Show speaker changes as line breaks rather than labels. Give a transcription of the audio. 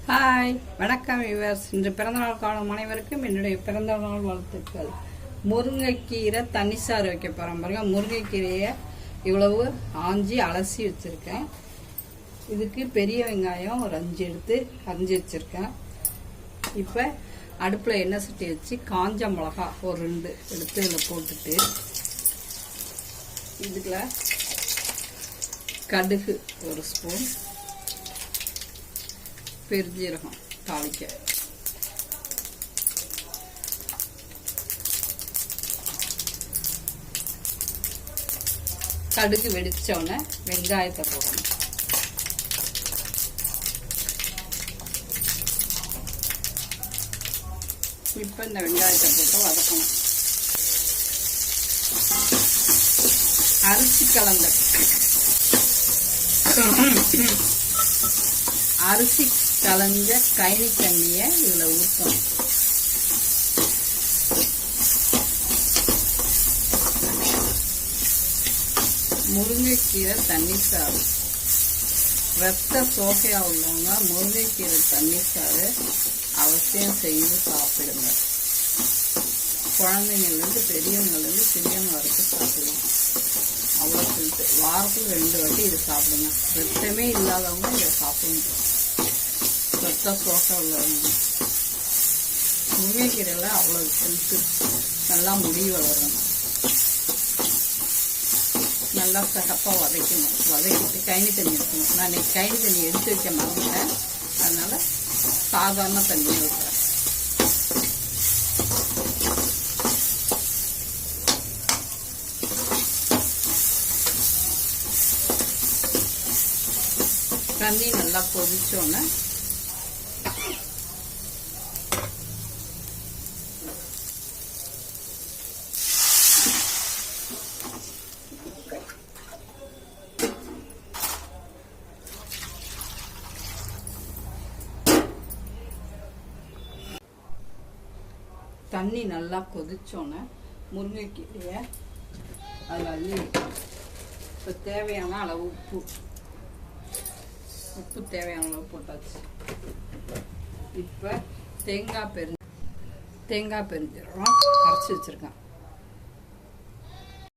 Hi, வணக்கம் viewers. இன்று பிறந்தநாள் காணும் அனைவருக்கும் என்னுடைய பிறந்தநாள் வாழ்த்துக்கள். முருங்கைக்கீரை தண்ணிசாறு வைக்க போகிறோம் பாருங்க. முருங்கைக்கீரையை இவ்வளவு ஆஞ்சி அலசி வச்சுருக்கேன். இதுக்கு பெரிய வெங்காயம் ஒரு 5 எடுத்து அரிஞ்சு வச்சுருக்கேன். இப்போ அடுப்பில் எண்ணெய் சட்டி வச்சு காஞ்ச மிளகா ஒரு 2 எடுத்து இதில் போட்டுட்டு இதுக்குள்ள கடுகு ஒரு ஸ்பூன், பெருஞ்சீரகம் தாளிக்க, கடுகு வெடிச்சோடனே வெங்காயத்தை போடணும். இப்போ இந்த வெங்காயத்தை போட்டு வதக்கணும். அரிசி கலந்த கைனி தண்ணியை இதுல ஊற்றணும். முருங்கைக்கீரை தண்ணி சாறு. ரத்த சோகையா உள்ளவங்க முருங்கைக்கீரை தண்ணி சாறு அவசியம் செய்து சாப்பிடுங்க. குழந்தைங்கள்லேருந்து பெரியவங்கலேருந்து சிறியவங்க வரைக்கும் சாப்பிடுவோம். அவ்வளோ சொல்லிட்டு வாரத்துக்கு 2 வாட்டி இது சாப்பிடுங்க. ரத்தமே இல்லாதவங்க இதை சாப்பிடுங்க. ரத்த சோகை உள்ளவங்க முருங்கைக்கீரையில் அவ்வளோ ஹெல்த்து. நல்லா முடி வளரணும். நல்லா சகப்பாக வதக்கணும். வதக்கிட்டு கைனி தண்ணி எடுக்கணும். நான் இன்னைக்கு கைனி தண்ணி எடுத்து வைக்க மறந்துட்டேன். அதனால சாதாரண தண்ணியை வைக்கிறேன். தண்ணி நல்லா கொதிச்சோன்னு முருங்கைக்கீரையை அதில் அள்ளி வைக்கணும். இப்போ தேவையான அளவு உப்பு தேவையான அளவு போட்டாச்சு. இப்போ தேங்காய் பெருஞ்சீரகம் அரைச்சி வச்சுருக்கேன்.